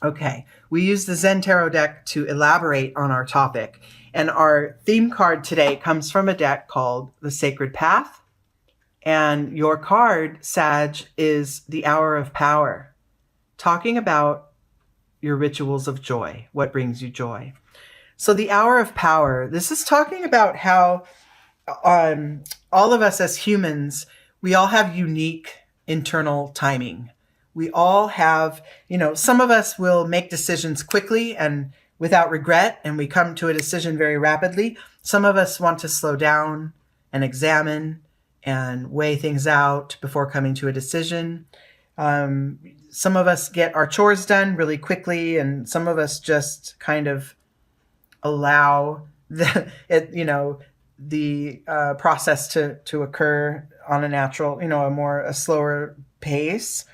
Okay, we use the Zen Tarot deck to elaborate on our topic. And our theme card today comes from a deck called the Sacred Path. And your card, Sag, is the Hour of Power, talking about your rituals of joy, what brings you joy. So the Hour of Power, this is talking about how all of us as humans, we all have unique internal timing. We all have, some of us will make decisions quickly and without regret, and we come to a decision very rapidly. Some of us want to slow down and examine and weigh things out before coming to a decision. Some of us get our chores done really quickly, and some of us just kind of allow the process to occur on a natural, a slower pace.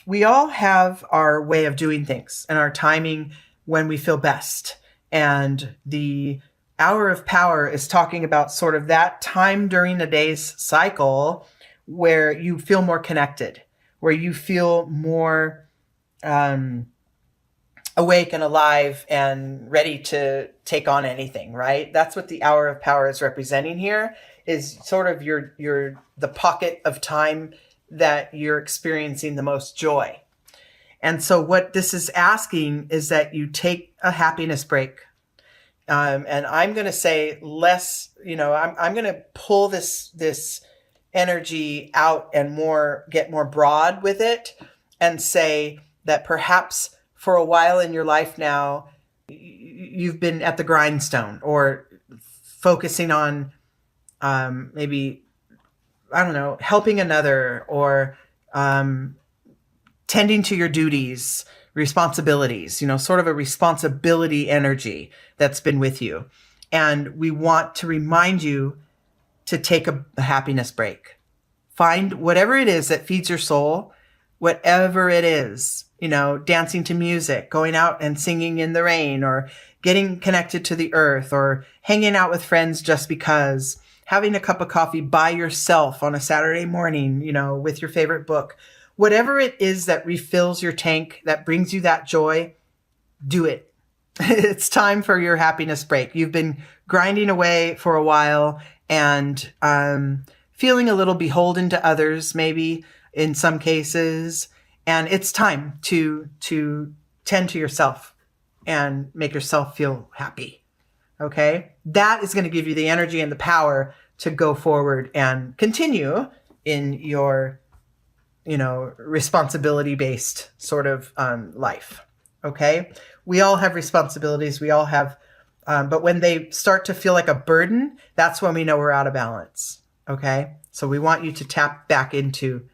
We all have our way of doing things and our timing when we feel best. And the Hour of Power is talking about sort of that time during a day's cycle where you feel more connected, where you feel more awake and alive and ready to take on anything, right? That's what the Hour of Power is representing here, is sort of the pocket of time that you're experiencing the most joy. And so what this is asking is that you take a happiness break. And I'm going to say less, I'm going to pull this energy out and get more broad with it, and say that perhaps for a while in your life now, you've been at the grindstone or focusing on maybe, I don't know, helping another or tending to your duties, responsibilities, sort of a responsibility energy that's been with you. And we want to remind you to take a happiness break. Find whatever it is that feeds your soul, whatever it is, dancing to music, going out and singing in the rain, or getting connected to the earth, or hanging out with friends just because, having a cup of coffee by yourself on a Saturday morning, with your favorite book. Whatever it is that refills your tank, that brings you that joy, do it. It's time for your happiness break. You've been grinding away for a while and feeling a little beholden to others, maybe in some cases. And it's time to tend to yourself and make yourself feel happy. Okay? That is going to give you the energy and the power to go forward and continue in your responsibility-based sort of life. Okay? We all have responsibilities. We all have, but when they start to feel like a burden, that's when we know we're out of balance. Okay? So we want you to tap back into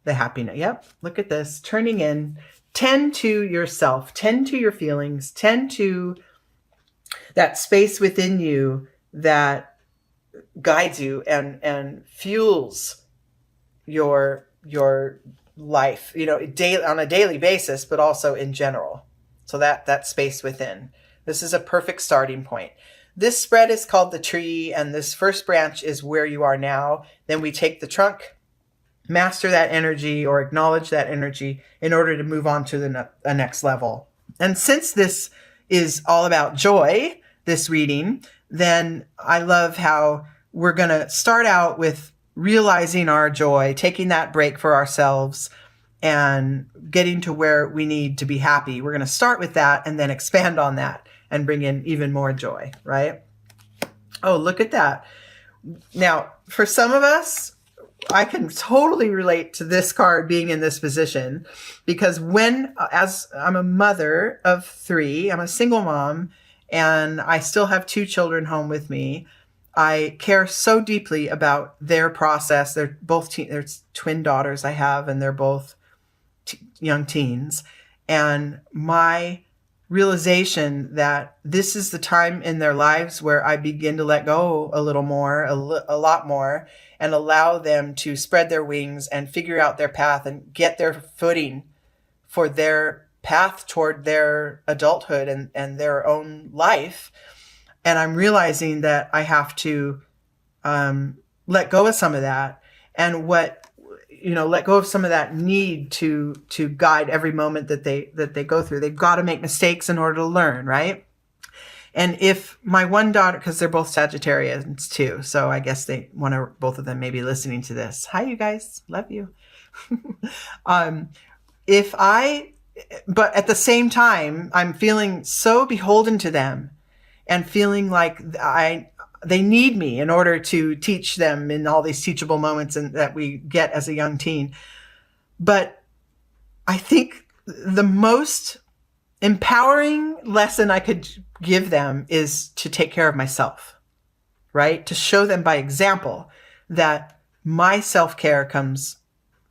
the happiness. Yep. Look at this. Turning in. Tend to yourself. Tend to your feelings. Tend to that space within you that guides you and fuels your life, on a daily basis, but also in general. So that space within. This is a perfect starting point. This spread is called the tree, and this first branch is where you are now. Then we take the trunk, master that energy or acknowledge that energy in order to move on to the next level. And since this is all about joy, this reading, then I love how we're going to start out with realizing our joy, taking that break for ourselves, and getting to where we need to be happy. We're going to start with that and then expand on that and bring in even more joy, right? Oh, look at that. Now, for some of us, I can totally relate to this card being in this position, because as I'm a mother of 3, I'm a single mom, and I still have 2 children home with me. I care so deeply about their process. They're both they're twin daughters I have, and they're both young teens. And my realization that this is the time in their lives where I begin to let go a little more, a lot more, and allow them to spread their wings and figure out their path and get their footing for their path toward their adulthood and their own life. And I'm realizing that I have to let go of some of that. And what let go of some of that need to guide every moment that they go through. They've got to make mistakes in order to learn, right? And if my one daughter, because they're both Sagittarians too, so I guess both of them may be listening to this. Hi, you guys, love you. If I, but at the same time, I'm feeling so beholden to them, and feeling like they need me in order to teach them in all these teachable moments and that we get as a young teen. But I think the most empowering lesson I could give them is to take care of myself, right? To show them by example that my self-care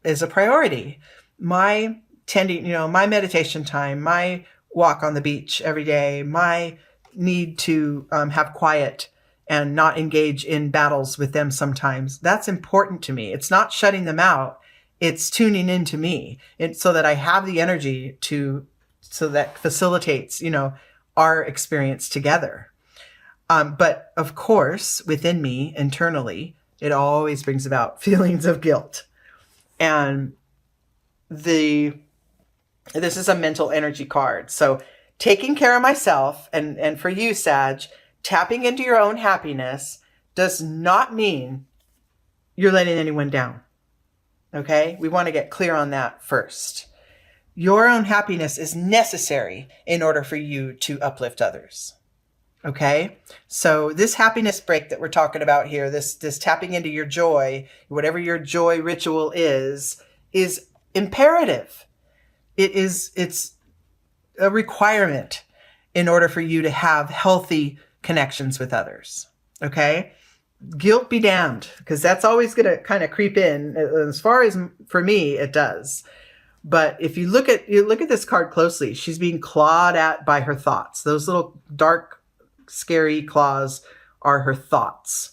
is a priority. My tending, my meditation time, my walk on the beach every day, my need to have quiet and not engage in battles with them sometimes. That's important to me. It's not shutting them out. It's tuning into me, so that I have the energy so that facilitates, our experience together. But of course, within me, internally, it always brings about feelings of guilt. And this is a mental energy card. So taking care of myself, and for you, Sag, tapping into your own happiness does not mean you're letting anyone down. Okay? We want to get clear on that first. Your own happiness is necessary in order for you to uplift others. Okay? So this happiness break that we're talking about here, this tapping into your joy, whatever your joy ritual is imperative. It's a requirement in order for you to have healthy connections with others. Okay? Guilt be damned, because that's always going to kind of creep in. As far as for me, it does. But if you look at this card closely, she's being clawed at by her thoughts. Those little dark, scary claws are her thoughts.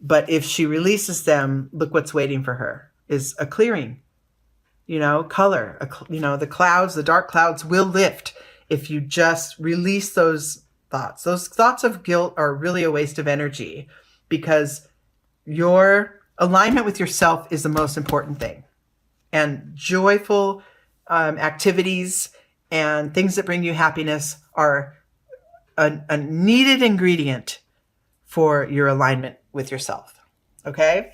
But if she releases them, look what's waiting for her is a clearing. Color. The clouds, the dark clouds will lift if you just release those thoughts. Those thoughts of guilt are really a waste of energy, because your alignment with yourself is the most important thing. And joyful activities and things that bring you happiness are a needed ingredient for your alignment with yourself. Okay?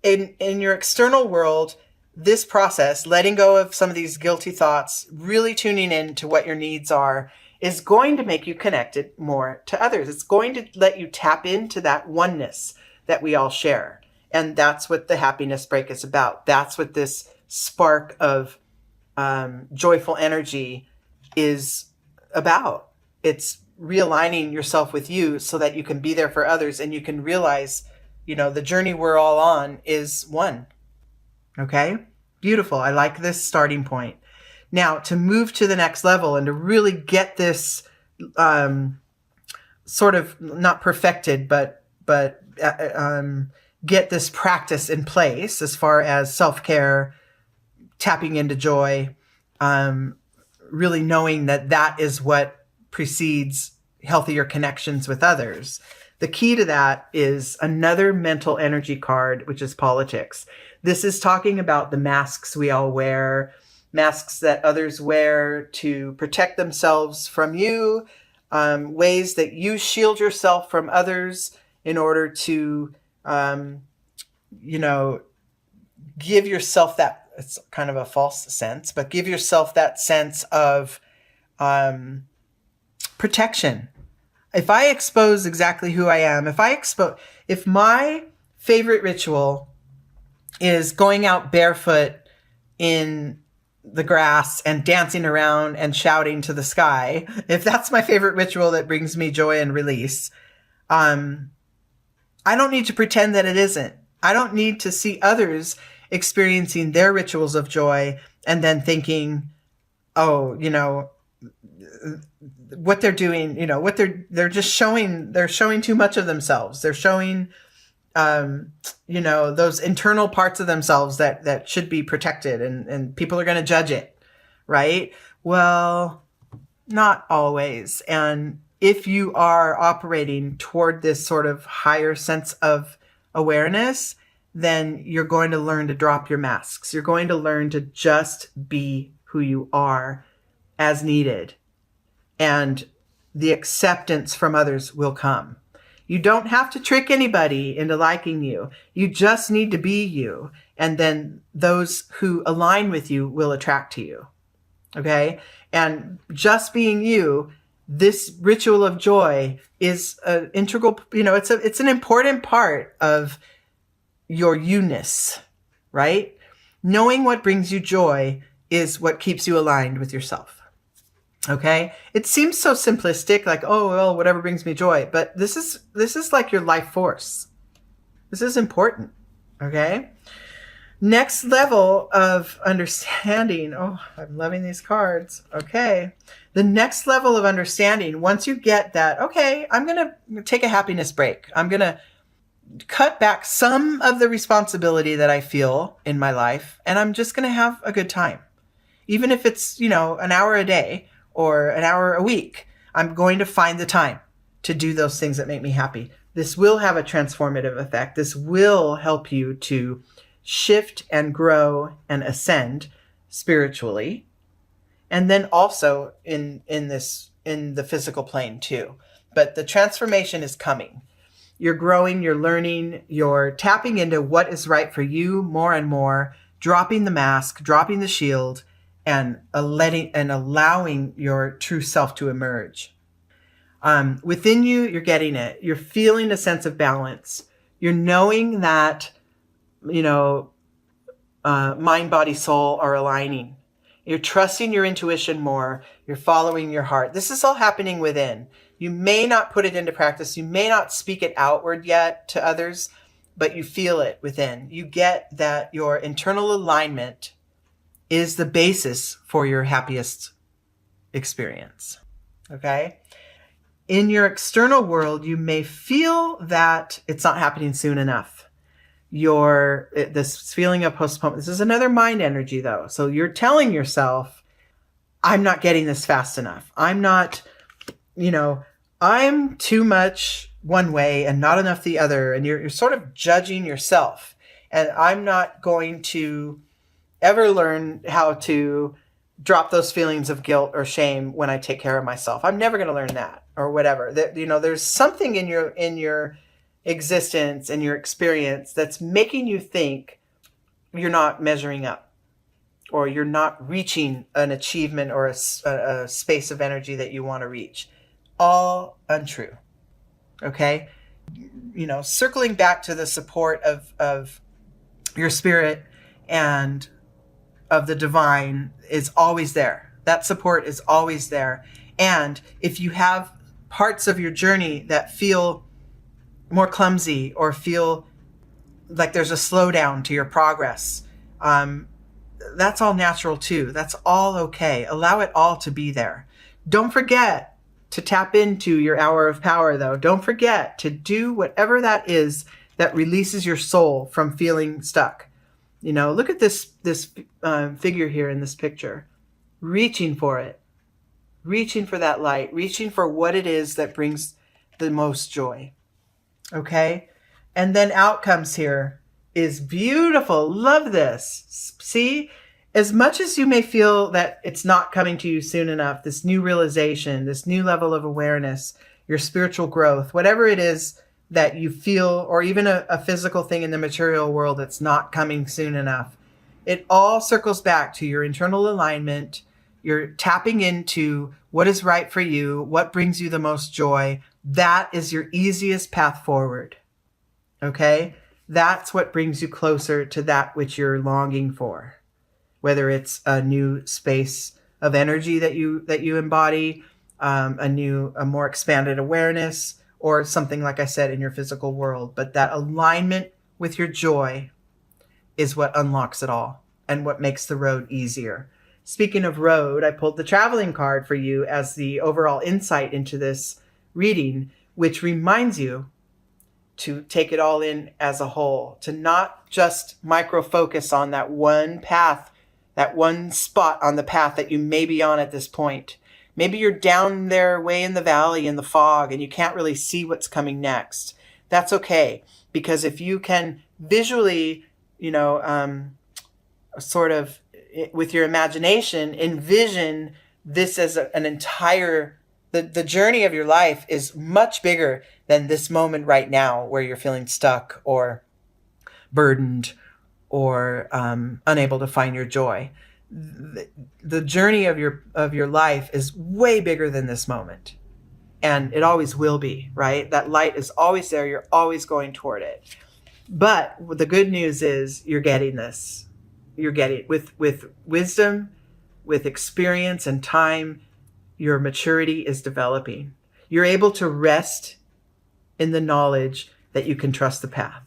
In your external world, this process, letting go of some of these guilty thoughts, really tuning in to what your needs are, is going to make you connected more to others. It's going to let you tap into that oneness that we all share. And that's what the happiness break is about. That's what this spark of joyful energy is about. It's realigning yourself with you so that you can be there for others, and you can realize, the journey we're all on is one. Okay? Beautiful. I like this starting point. Now, to move to the next level and to really get this sort of not perfected, but get this practice in place as far as self-care, tapping into joy, really knowing that is what precedes healthier connections with others. The key to that is another mental energy card, which is politics. This is talking about the masks we all wear, masks that others wear to protect themselves from you, ways that you shield yourself from others in order to, give yourself that, it's kind of a false sense, but give yourself that sense of protection. If I expose exactly who I am, if my favorite ritual is going out barefoot in the grass and dancing around and shouting to the sky, if that's my favorite ritual that brings me joy and release, I don't need to pretend that it isn't. I don't need to see others experiencing their rituals of joy and then thinking, oh, what they're doing, what they're just showing, they're showing too much of themselves. They're showing, those internal parts of themselves that should be protected, and people are going to judge it, right? Well, not always. And if you are operating toward this sort of higher sense of awareness, then you're going to learn to drop your masks. You're going to learn to just be who you are as needed. And the acceptance from others will come. You don't have to trick anybody into liking you. You just need to be you. And then those who align with you will attract to you. Okay? And just being you, this ritual of joy is an integral, it's an important part of your you-ness, right? Knowing what brings you joy is what keeps you aligned with yourself. Okay? It seems so simplistic, like, oh, well, whatever brings me joy. But this is like your life force. This is important. Okay? Next level of understanding. Oh, I'm loving these cards. Okay. The next level of understanding, once you get that, okay, I'm going to take a happiness break. I'm going to cut back some of the responsibility that I feel in my life, and I'm just going to have a good time. Even if it's, an hour a day or an hour a week, I'm going to find the time to do those things that make me happy. This will have a transformative effect. This will help you to shift and grow and ascend spiritually. And then also in the physical plane too. But the transformation is coming. You're growing, you're learning, you're tapping into what is right for you more and more, dropping the mask, dropping the shield, and allowing your true self to emerge. Within you, you're getting it. You're feeling a sense of balance. You're knowing that, mind, body, soul are aligning. You're trusting your intuition more. You're following your heart. This is all happening within. You may not put it into practice. You may not speak it outward yet to others, but you feel it within. You get that your internal alignment is the basis for your happiest experience. Okay? In your external world, you may feel that it's not happening soon enough. This feeling of postponement. This is another mind energy though. So you're telling yourself, I'm not getting this fast enough. I'm not, I'm too much one way and not enough the other. And you're sort of judging yourself. And I'm not going to ever learn how to drop those feelings of guilt or shame when I take care of myself. I'm never going to learn that or whatever. There's something in your existence and your experience that's making you think you're not measuring up or you're not reaching an achievement or a space of energy that you want to reach. All untrue. Okay? Circling back to the support of your spirit and of the divine is always there. That support is always there. And if you have parts of your journey that feel more clumsy or feel like there's a slowdown to your progress, that's all natural too. That's all okay. Allow it all to be there. Don't forget to tap into your hour of power though. Don't forget to do whatever that is that releases your soul from feeling stuck. Look at this figure here in this picture, reaching for it, reaching for that light, reaching for what it is that brings the most joy. Okay. And then outcomes here is beautiful. Love this. See, as much as you may feel that it's not coming to you soon enough, this new realization, this new level of awareness, your spiritual growth, whatever it is that you feel, or even a physical thing in the material world that's not coming soon enough, it all circles back to your internal alignment. You're tapping into what is right for you, what brings you the most joy. That is your easiest path forward. Okay? That's what brings you closer to that which you're longing for. Whether it's a new space of energy that you embody, a more expanded awareness, or something, like I said, in your physical world. But that alignment with your joy is what unlocks it all and what makes the road easier. Speaking of road, I pulled the traveling card for you as the overall insight into this reading, which reminds you to take it all in as a whole, to not just micro-focus on that one path, that one spot on the path that you may be on at this point. Maybe you're down there way in the valley in the fog and you can't really see what's coming next. That's okay, because if you can visually, sort of with your imagination, envision this as an entire, the journey of your life is much bigger than this moment right now where you're feeling stuck or burdened or unable to find your joy. The journey of your life is way bigger than this moment. And it always will be, right? That light is always there. You're always going toward it. But the good news is you're getting this. You're getting with wisdom, with experience and time, your maturity is developing. You're able to rest in the knowledge that you can trust the path.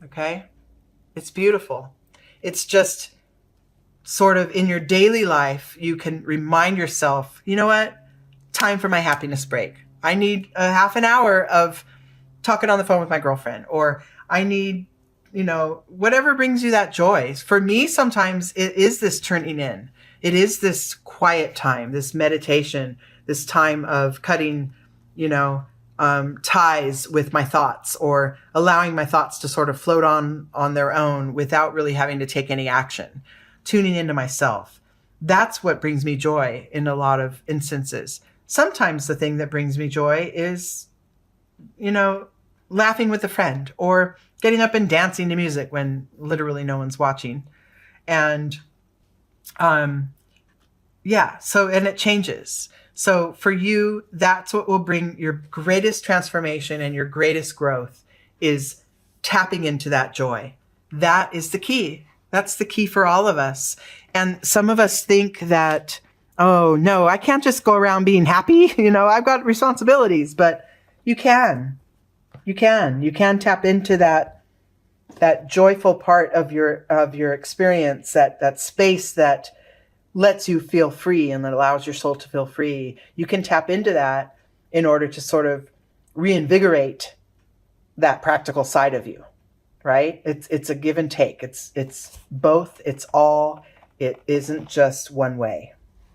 Okay? It's beautiful. It's just sort of in your daily life, you can remind yourself, you know what? Time for my happiness break. I need a half an hour of talking on the phone with my girlfriend, or I need, whatever brings you that joy. For me, sometimes it is this turning in. It is this quiet time, this meditation, this time of cutting, ties with my thoughts, or allowing my thoughts to sort of float on their own without really having to take any action, tuning into myself. That's what brings me joy in a lot of instances. Sometimes the thing that brings me joy is, laughing with a friend or getting up and dancing to music when literally no one's watching. And, and it changes. So for you, that's what will bring your greatest transformation and your greatest growth, is tapping into that joy. That is the key. That's the key for all of us. And some of us think that, oh no, I can't just go around being happy. I've got responsibilities, but you can tap into that joyful part of your experience, that space that lets you feel free and that allows your soul to feel free. You can tap into that in order to sort of reinvigorate that practical side of you, right? It's a give and take. It's both, it's all, it isn't just one way.